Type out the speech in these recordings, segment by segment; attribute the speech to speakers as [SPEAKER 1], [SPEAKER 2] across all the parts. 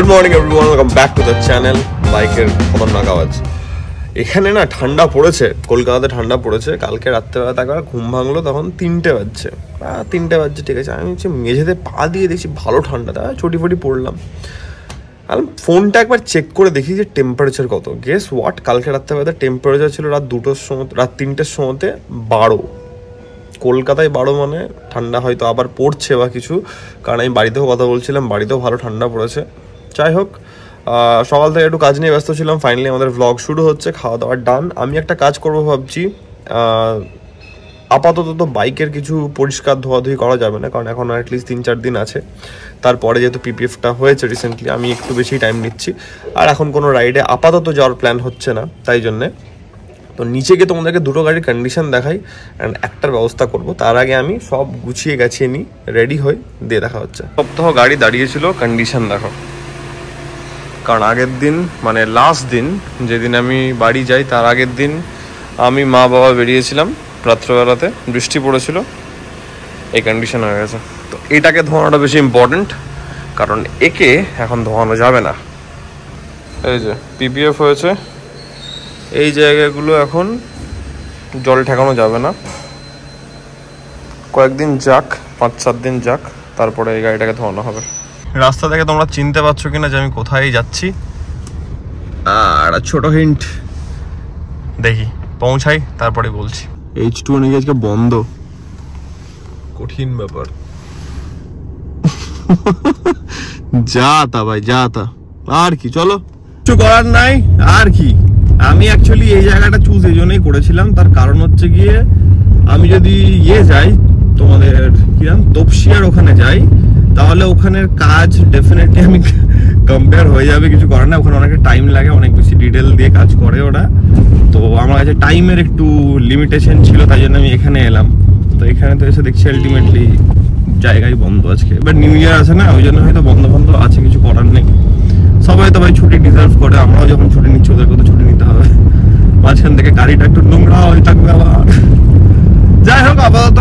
[SPEAKER 1] Good morning everyone, welcome back to the channel. বাইকের খতরনাক আওয়াজ। এখানে না ঠান্ডা পড়েছে, কলকাতাতে ঠান্ডা পড়েছে। কালকে রাত্রেবেলা তারপর ঘুম ভাঙলো, তখন 3টে বাজছে। 3টে বাজছে, ঠিক আছে। আমি হচ্ছে মেঝেতে পা দিয়ে দেখছি ভালো ঠান্ডা, তা চটি ফটি পড়লাম। আমি ফোনটা একবার চেক করে দেখি যে টেম্পারেচার কত। গেস হোয়াট, কালকে রাত্রেবেলা টেম্পারেচার ছিল রাত 2টোর সময়, রাত 3টের সময়তে 12। কলকাতায় 12 মানে ঠান্ডা হয়তো আবার পড়ছে বা কিছু, কারণ আমি বাড়িতেও কথা বলছিলাম, বাড়িতেও ভালো ঠান্ডা পড়েছে। যাই হোক, সকাল থেকে একটু কাজ নিয়ে ব্যস্ত ছিলাম। ফাইনালি আমাদের ভ্লগ শুরু হচ্ছে, খাওয়া দাওয়া ডান। আমি একটা কাজ করবো ভাবছি, আপাতত তো বাইকের কিছু পরিষ্কার ধোয়াধুয়ি করা যাবে না, কারণ এখন অ্যাটলিস্ট 3-4 দিন আছে। তারপরে যেহেতু পিপিএফটা হয়েছে রিসেন্টলি, আমি একটু বেশি টাইম নিচ্ছি। আর এখন কোনো রাইডে আপাতত যাওয়ার প্ল্যান হচ্ছে না, তাই জন্যে তো নিচে গিয়ে তোমাদেরকে দুটো গাড়ির কন্ডিশন দেখাই অ্যান্ড একটার ব্যবস্থা করব। তার আগে আমি সব গুছিয়ে গাছিয়ে নিই, রেডি হই, দিয়ে দেখা হচ্ছে। সপ্তাহ গাড়ি দাঁড়িয়েছিল, কন্ডিশন দেখো। কারণ আগের দিন মানে লাস্ট দিন যেদিন আমি বাড়ি যাই, তার আগের দিন আমি মা বাবা বেরিয়েছিলাম রাত্রেবেলাতে, বৃষ্টি পড়েছিল, এই কন্ডিশন হয়ে গেছে। তো এটাকে ধোয়ানোটা বেশি ইম্পর্টেন্ট, কারণ একে এখন ধোয়ানো যাবে না। এই যে পিপিএফ হয়েছে, এই জায়গাগুলো এখন জল ঠেকানো যাবে না, কয়েকদিন যাক, 5-7 দিন যাক, তারপরে এই গাড়িটাকে ধোয়ানো হবে। রাস্তা থেকে তোমরা চিনতে পারছো কিনা যে আমি কোথায় যাচ্ছি? আর ছোট হিন্ট, দেখি পৌঁছাই তারপরে বলছি। H2 নাকি আজকে বন্ধ, কঠিন ব্যাপার। যা তা ভাই, যা তা, আর কি, চলো, কিছু করার নাই। আর কি, আমি অ্যাকচুয়ালি এই জায়গাটা চুজ এই জন্যই করেছিলাম, তার কারণ হচ্ছে গিয়ে আমি যদি যাই তোমাদের কিরাম তপসিয়ার ওখানে যাই, তাহলে ওখানের কাজ ডেফিনেটলি আমি কম্পেয়ার হয়ে যাবে। কিছু করার না, ওখানে অনেকটা টাইম লাগে, অনেক বেশি ডিটেল দিয়ে কাজ করে ওরা। তো আমার কাছে টাইমের একটু লিমিটেশন ছিল, তাই জন্য আমি এখানে এলাম। তো এখানে তো এসে দেখছি আলটিমেটলি জায়গায় বন্ধ আজকে। এবার নিউ ইয়ার আছে না, ওই জন্য হয়তো বন্ধ বন্ধ আছে, কিছু করার নেই। সবাই তো ভাই ছুটি ডিজার্ভ করে, আমরাও যখন ছুটি নিচ্ছি ওদেরকে তো ছুটি নিতে হবে। মাঝখান থেকে গাড়িটা একটু নোংরা হয়ে থাকবে আবার। যাই হোক, আপাতত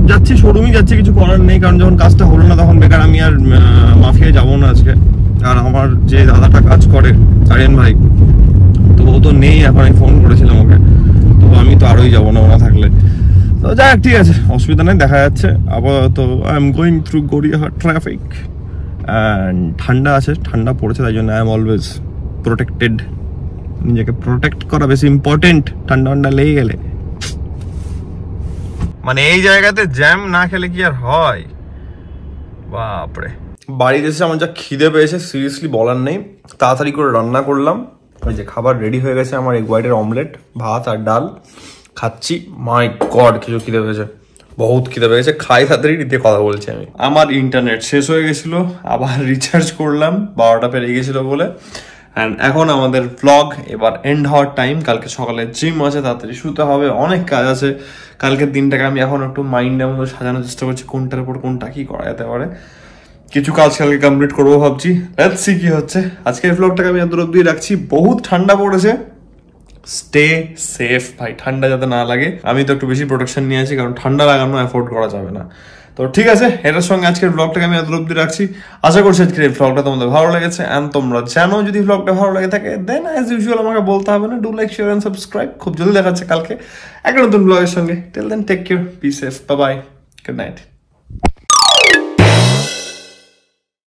[SPEAKER 1] যাচ্ছি, শোরুমই যাচ্ছি, কিছু করার নেই, কারণ যখন কাজটা হলো না তখন বেকার আমি আর মাফিয়ায় যাবো না আজকে। আর আমার যে দাদাটা কাজ করে, আরিয়ান ভাই, তো ও তো নেই এখন, আমি ফোন করেছিলাম ওকে, তো আমি তো আরোই যাবো না ওনা থাকলে। তো যাই হোক, ঠিক আছে, অসুবিধা নেই, দেখা যাচ্ছে। আপাতত I am going through Gariahat traffic and ঠান্ডা আছে, ঠান্ডা পড়েছে, তাই জন্য আই এম অলওয়েজ প্রোটেক্টেড। নিজেকে প্রোটেক্ট করা বেশি ইম্পর্টেন্ট, ঠান্ডা ঠান্ডা লেগে গেলে। মানে এই জায়গাতে জ্যাম না খেলে কি আর হয়? বাপরে, বাড়িতে এসে আমার যা খিদে পেয়েছে সিরিয়াসলি বলার নেই। তাড়াতাড়ি করে রান্না করলাম, ওই যে খাবার রেডি হয়ে গেছে আমার, এগ হোয়াইটের অমলেট, ভাত আর ডাল খাচ্ছি। মাই গড, কিছু খিদে পেয়েছে, বহুত খিদে পেয়েছে। খাই তাড়াতাড়ি, দিয়ে কথা বলছি আমি। আমার ইন্টারনেট শেষ হয়ে গেছিলো, আবার রিচার্জ করলাম 12টা পেরিয়ে গেছিলো বলে। অ্যান্ড এখন আমাদের ভ্লগ এবার এন্ড হওয়ার টাইম। কালকে সকালে জিম আছে, তাড়াতাড়ি শুতে হবে, অনেক কাজ আছে। কালকের দিনটাকে আমি এখন একটু মাইন্ডের মধ্যে সাজানোর চেষ্টা করছি, কোনটার উপর কোনটা কি করা যেতে পারে। কিছু কাজ কালকে কমপ্লিট করবো ভাবছি, লেটস সি কি হচ্ছে। আজকের ভ্লগটাকে আমি এত অব্দি রাখছি, বহুত ঠান্ডা পড়েছে, স্টে সেফ ভাই, ঠান্ডা যাতে না লাগে। আমি তো একটু বেশি প্রোটেকশন নিয়ে আছি, কারণ ঠান্ডা লাগানো অ্যাফোর্ড করা যাবে না। তো ঠিক আছে, এটার সঙ্গে আজকের ভ্লগটাকে আমি এত অব্দি রাখছি। আশা করছি আজকের এই ভ্লগটা তোমাদের ভালো লেগেছে। অ্যান্ড তোমরা জানো, যদি ভ্লগটা ভালো লেগে থাকে দেন অ্যাজ ইউজুয়াল আমাকে বলতে হবে না, do like, share and subscribe. খুব জলদি দেখাচ্ছে কালকে একটা নতুন ভ্লগের সঙ্গে। Till then take care, be safe, bye bye, good night.